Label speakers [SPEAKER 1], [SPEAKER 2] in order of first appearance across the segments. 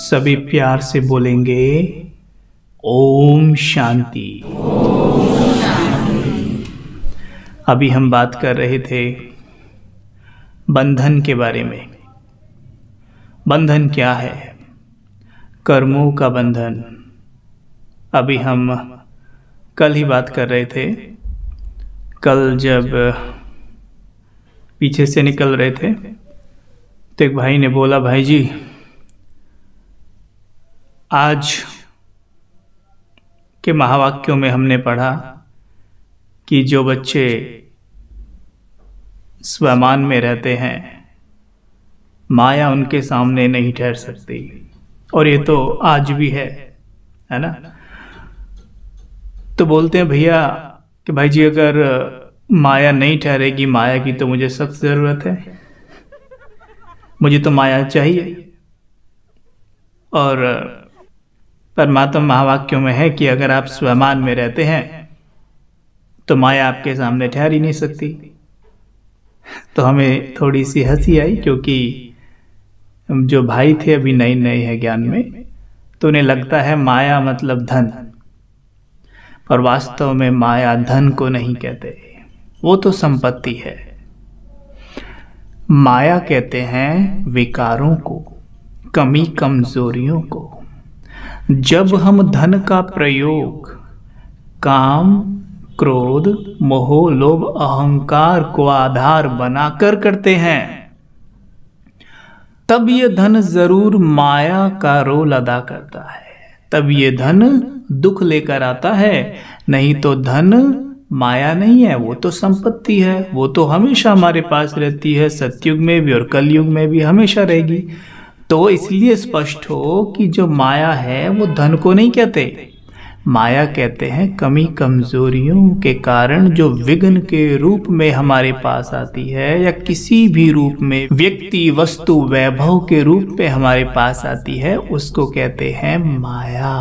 [SPEAKER 1] सभी प्यार से बोलेंगे ओम शांति। अभी हम बात कर रहे थे बंधन के बारे में। बंधन क्या है? कर्मों का बंधन। अभी हम कल ही बात कर रहे थे। कल जब पीछे से निकल रहे थे तो एक भाई ने बोला, भाई जी आज के महावाक्यों में हमने पढ़ा कि जो बच्चे स्वमान में रहते हैं माया उनके सामने नहीं ठहर सकती। और ये तो आज भी है ना। तो बोलते हैं भैया कि भाई जी अगर माया नहीं ठहरेगी, माया की तो मुझे सख्त जरूरत है, मुझे तो माया चाहिए। और परमात्मा महावाक्यों में है कि अगर आप स्वमान में रहते हैं तो माया आपके सामने ठहर ही नहीं सकती। तो हमें थोड़ी सी हंसी आई, क्योंकि जो भाई थे अभी नए नए हैं ज्ञान में, तो उन्हें लगता है माया मतलब धन। पर वास्तव में माया धन को नहीं कहते, वो तो संपत्ति है। माया कहते हैं विकारों को, कमी कमजोरियों को। जब हम धन का प्रयोग काम, क्रोध, मोह, लोभ, अहंकार को आधार बनाकर करते हैं, तब ये धन जरूर माया का रोल अदा करता है। तब ये धन दुख लेकर आता है। नहीं तो धन माया नहीं है, वो तो संपत्ति है, वो तो हमेशा हमारे पास रहती है, सतयुग में भी और कलयुग में भी हमेशा रहेगी। तो इसलिए स्पष्ट हो कि जो माया है वो धन को नहीं कहते। माया कहते हैं कमी कमजोरियों के कारण जो विघ्न के रूप में हमारे पास आती है, या किसी भी रूप में व्यक्ति, वस्तु, वैभव के रूप में हमारे पास आती है, उसको कहते हैं माया।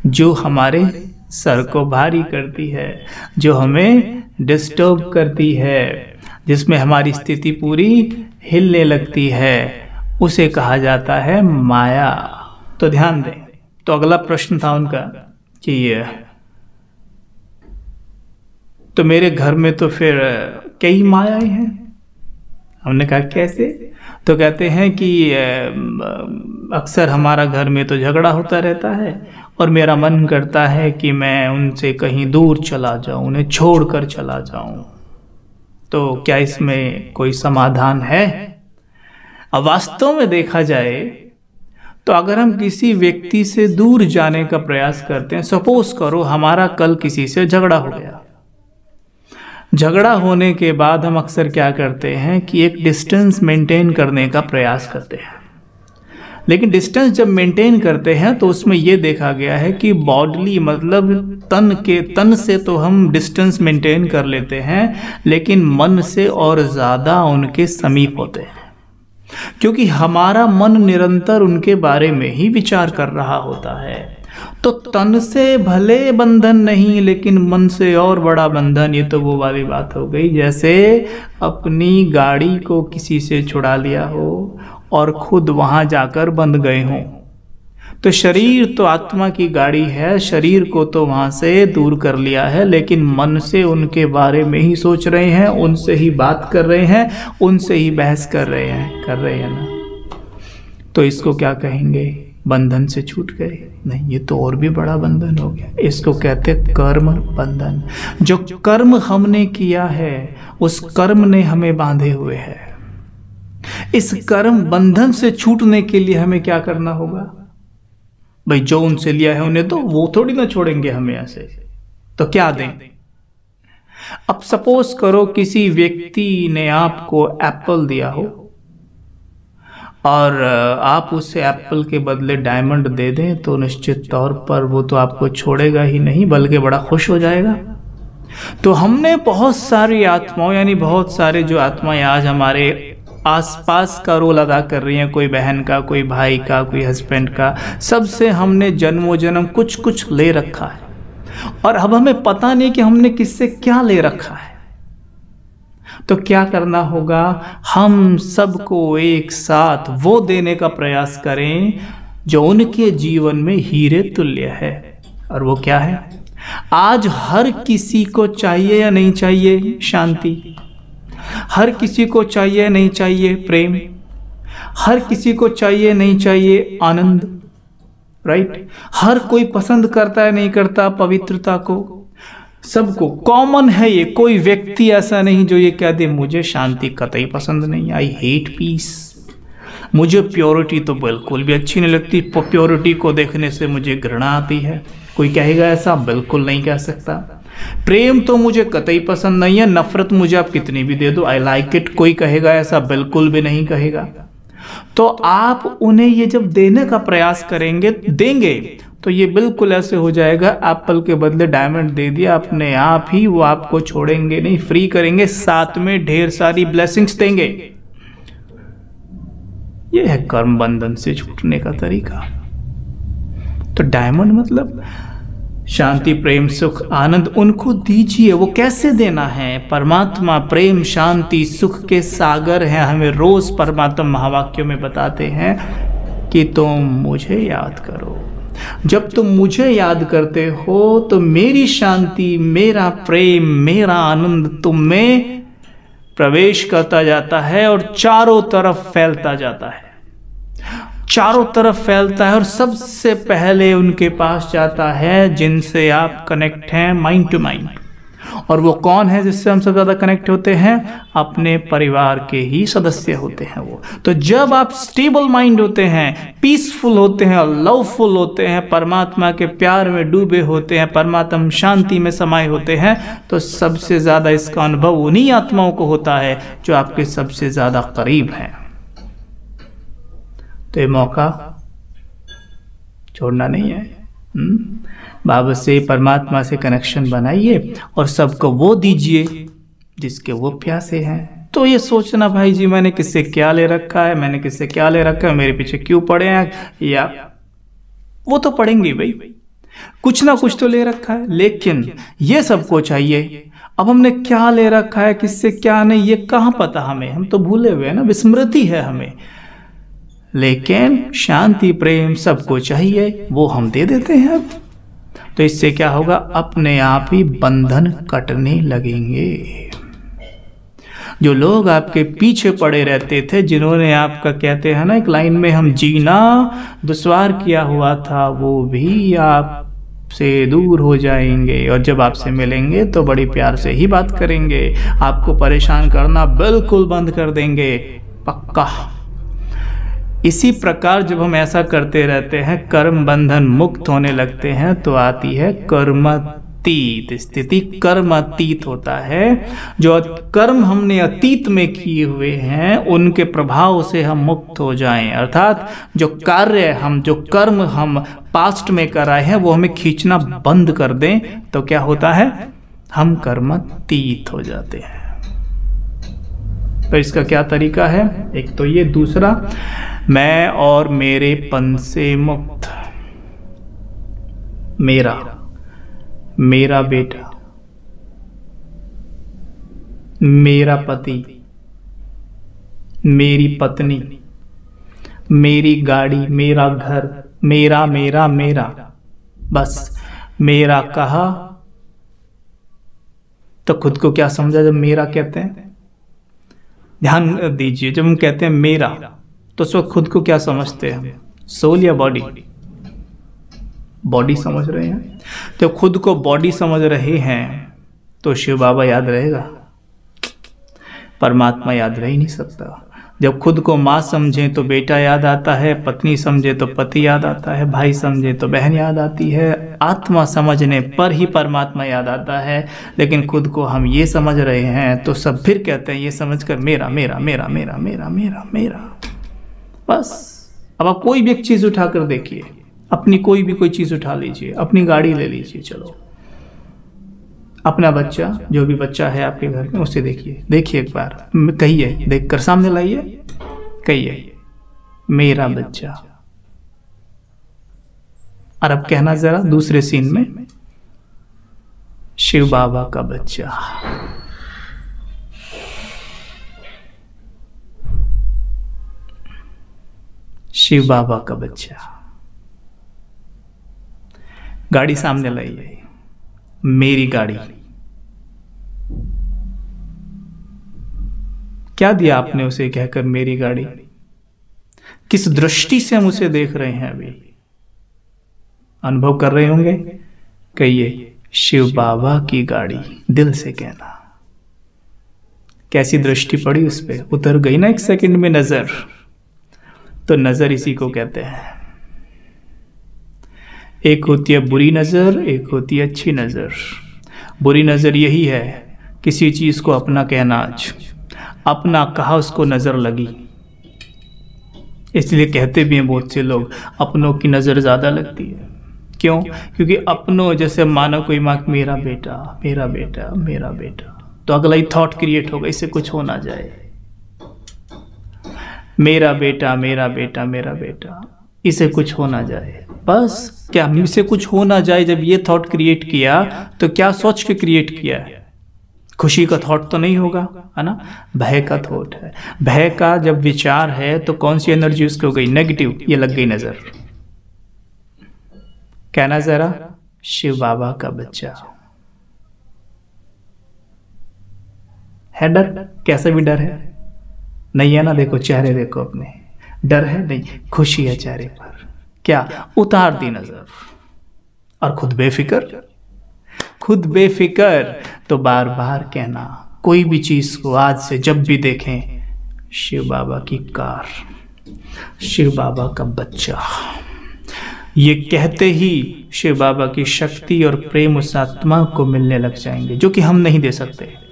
[SPEAKER 1] जो हमारे सर को भारी करती है, जो हमें डिस्टर्ब करती है, जिसमें हमारी स्थिति पूरी हिलने लगती है, उसे कहा जाता है माया। तो ध्यान दें। तो अगला प्रश्न था उनका कि तो मेरे घर में तो फिर कई मायाएं हैं। हमने कहा कैसे? तो कहते हैं कि अक्सर हमारा घर में तो झगड़ा होता रहता है और मेरा मन करता है कि मैं उनसे कहीं दूर चला जाऊं, उन्हें छोड़कर चला जाऊं। तो क्या इसमें कोई समाधान है? अब वास्तव में देखा जाए तो अगर हम किसी व्यक्ति से दूर जाने का प्रयास करते हैं, सपोज करो हमारा कल किसी से झगड़ा हो गया। झगड़ा होने के बाद हम अक्सर क्या करते हैं कि एक डिस्टेंस मेंटेन करने का प्रयास करते हैं। लेकिन डिस्टेंस जब मेंटेन करते हैं तो उसमें यह देखा गया है कि बॉडली मतलब तन से तो हम डिस्टेंस मेंटेन कर लेते हैं, लेकिन मन से और ज्यादा उनके समीप होते हैं, क्योंकि हमारा मन निरंतर उनके बारे में ही विचार कर रहा होता है। तो तन से भले बंधन नहीं, लेकिन मन से और बड़ा बंधन। ये तो वो वाली बात हो गई जैसे अपनी गाड़ी को किसी से छुड़ा लिया हो और खुद वहां जाकर बंध गए हों। तो शरीर तो आत्मा की गाड़ी है, शरीर को तो वहां से दूर कर लिया है, लेकिन मन से उनके बारे में ही सोच रहे हैं, उनसे ही बात कर रहे हैं, उनसे ही बहस कर रहे हैं ना। तो इसको क्या कहेंगे? बंधन से छूट गए? नहीं, ये तो और भी बड़ा बंधन हो गया। इसको कहते कर्म बंधन। जो कर्म हमने किया है उस कर्म ने हमें बांधे हुए है। इस कर्म बंधन से छूटने के लिए हमें क्या करना होगा? भाई जो उनसे लिया है उन्हें तो वो थोड़ी ना छोड़ेंगे हमें ऐसे। तो क्या दें? अब सपोज करो किसी व्यक्ति ने आपको एप्पल दिया हो और आप उसे एप्पल के बदले डायमंड दे दें, तो निश्चित तौर पर वो तो आपको छोड़ेगा ही नहीं, बल्कि बड़ा खुश हो जाएगा। तो हमने बहुत सारी आत्माओं, यानी बहुत सारे जो आत्माएं आज हमारे आसपास का रोल अदा कर रही हैं, कोई बहन का, कोई भाई का, कोई हस्बैंड का, सबसे हमने जन्मों जन्म कुछ कुछ ले रखा है और अब हमें पता नहीं कि हमने किससे क्या ले रखा है। तो क्या करना होगा, हम सबको एक साथ वो देने का प्रयास करें जो उनके जीवन में हीरे तुल्य है। और वो क्या है? आज हर किसी को चाहिए या नहीं चाहिए शांति? हर किसी को चाहिए नहीं चाहिए प्रेम? हर किसी को चाहिए नहीं चाहिए आनंद? राइट? हर कोई पसंद करता है नहीं करता पवित्रता को? सबको कॉमन है ये। कोई व्यक्ति ऐसा नहीं जो ये कह दे मुझे शांति कतई पसंद नहीं, आई हेट पीस, मुझे प्योरिटी तो बिल्कुल भी अच्छी नहीं लगती, प्योरिटी को देखने से मुझे घृणा आती है। कोई कहेगा ऐसा? बिल्कुल नहीं कह सकता। प्रेम तो मुझे कतई पसंद नहीं है, नफरत मुझे आप कितनी भी दे दो, आई लाइक इट, कोई कहेगा ऐसा? बिल्कुल भी नहीं कहेगा। तो आप उन्हें ये जब देने का प्रयास करेंगे, देंगे, तो ये बिल्कुल ऐसे हो जाएगा एप्पल के बदले डायमंड दे दिया, अपने आप ही वो आपको छोड़ेंगे नहीं, फ्री करेंगे, साथ में ढेर सारी ब्लेसिंग्स देंगे। ये है कर्म बंधन से छूटने का तरीका। तो डायमंड मतलब शांति, प्रेम, सुख, आनंद उनको दीजिए। वो कैसे देना है? परमात्मा प्रेम, शांति, सुख के सागर हैं। हमें रोज परमात्मा महावाक्यों में बताते हैं कि तुम मुझे याद करो। जब तुम मुझे याद करते हो तो मेरी शांति, मेरा प्रेम, मेरा आनंद तुम में प्रवेश करता जाता है और चारों तरफ फैलता जाता है, चारों तरफ फैलता है। और सबसे पहले उनके पास जाता है जिनसे आप कनेक्ट हैं माइंड टू माइंड। और वो कौन है जिससे हम सब ज्यादा कनेक्ट होते हैं? अपने परिवार के ही सदस्य होते हैं वो। तो जब आप स्टेबल माइंड होते हैं, पीसफुल होते हैं, लवफुल होते हैं, परमात्मा के प्यार में डूबे होते हैं, परमात्मा शांति में समाये होते हैं, तो सबसे ज्यादा इसका अनुभव उन्हीं आत्माओं को होता है जो आपके सबसे ज्यादा करीब हैं। तो ये मौका छोड़ना नहीं है। बाबा से, परमात्मा से कनेक्शन बनाइए और सबको वो दीजिए जिसके वो प्यासे हैं। तो ये सोचना भाई जी मैंने किससे क्या ले रखा है, मैंने किससे क्या ले रखा है, मेरे पीछे क्यों पड़े हैं, या वो तो पड़ेंगे भाई, कुछ ना कुछ तो ले रखा है, लेकिन ये सबको चाहिए। अब हमने क्या ले रखा है, किससे क्या नहीं, ये कहाँ पता हमें, हम तो भूले हुए हैं ना, विस्मृति है हमें। लेकिन शांति, प्रेम सबको चाहिए, वो हम दे देते हैं। अब तो इससे क्या होगा, अपने आप ही बंधन कटने लगेंगे। जो लोग आपके पीछे पड़े रहते थे, जिन्होंने आपका, कहते हैं ना एक लाइन में, हम जीना दुश्वार किया हुआ था, वो भी आपसे दूर हो जाएंगे। और जब आपसे मिलेंगे तो बड़ी प्यार से ही बात करेंगे, आपको परेशान करना बिल्कुल बंद कर देंगे, पक्का। इसी प्रकार जब हम ऐसा करते रहते हैं, कर्म बंधन मुक्त होने लगते हैं, तो आती है कर्मातीत स्थिति। कर्मातीत होता है जो कर्म हमने अतीत में किए हुए हैं उनके प्रभाव से हम मुक्त हो जाएं, अर्थात जो कार्य हम, जो कर्म हम पास्ट में कराए हैं वो हमें खींचना बंद कर दें, तो क्या होता है, हम कर्मातीत हो जाते हैं। तो इसका क्या तरीका है? एक तो ये, दूसरा मैं और मेरेपन से मुक्त। मेरा, मेरा बेटा, मेरा पति, मेरी पत्नी, मेरी गाड़ी, मेरा घर, मेरा मेरा मेरा, बस मेरा कहा तो खुद को क्या समझा जब मेरा कहते हैं? ध्यान दीजिए, जब हम कहते हैं मेरा तो उस वक्त खुद को क्या समझते हैं? सोल या बॉडी? बॉडी समझ रहे हैं। तो खुद को बॉडी समझ रहे हैं तो शिव बाबा याद रहेगा, परमात्मा याद रह ही नहीं सकता। जब खुद को माँ समझें तो बेटा याद आता है, पत्नी समझे तो पति याद आता है, भाई समझे तो बहन याद आती है, आत्मा समझने पर ही परमात्मा याद आता है। लेकिन खुद को हम ये समझ रहे हैं तो सब फिर कहते हैं ये समझकर मेरा मेरा मेरा मेरा मेरा मेरा मेरा, बस। अब आप कोई भी एक चीज़ उठा कर देखिए, अपनी कोई भी कोई चीज़ उठा लीजिए, अपनी गाड़ी ले लीजिए, चलो, अपना बच्चा, जो भी बच्चा है आपके घर में, उसे देखिए, देखिए एक बार, कहिए, देखकर सामने लाइए, कहिए मेरा बच्चा। और अब कहना जरा दूसरे सीन में, शिव बाबा का बच्चा। शिव बाबा का बच्चा। गाड़ी सामने लाइए, मेरी गाड़ी। क्या दिया आपने उसे कहकर मेरी गाड़ी? किस दृष्टि से हम उसे देख रहे हैं? अभी अनुभव कर रहे होंगे। कहिए, शिव बाबा की गाड़ी। दिल से कहना। कैसी दृष्टि पड़ी उस पे? उतर गई ना एक सेकंड में नजर। तो नजर इसी को कहते हैं। एक होती है बुरी नजर, एक होती है अच्छी नजर। बुरी नजर यही है, किसी चीज को अपना कहना, आज अपना कहा उसको नजर लगी। इसलिए कहते भी हैं बहुत से लोग, अपनों की नजर ज्यादा लगती है। क्यों? क्योंकि अपनों, जैसे मानो कोई माँ, मेरा बेटा मेरा बेटा मेरा बेटा, तो अगला ही थॉट क्रिएट होगा, इससे कुछ हो ना जाए। मेरा बेटा मेरा बेटा मेरा बेटा, इसे कुछ हो ना जाए। बस क्या इसे कुछ हो ना जाए? जब ये थॉट क्रिएट किया तो क्या सोच के क्रिएट किया है? खुशी का थॉट तो नहीं होगा, है ना? भय का थॉट है। भय का जब विचार है तो कौन सी एनर्जी उसकी हो गई? नेगेटिव। ये लग गई नजर। कहना जरा, शिव बाबा का बच्चा। है डर? कैसा भी डर है? नहीं है ना? देखो चेहरे, देखो अपने। डर है? नहीं, खुशी है चेहरे पर। क्या? उतार दी नजर। और खुद बेफिक्र। खुद बेफिक्र तो बार बार कहना, कोई भी चीज को आज से जब भी देखें, शिव बाबा की कार, शिव बाबा का बच्चा। ये कहते ही शिव बाबा की शक्ति और प्रेम उस आत्मा को मिलने लग जाएंगे, जो कि हम नहीं दे सकते।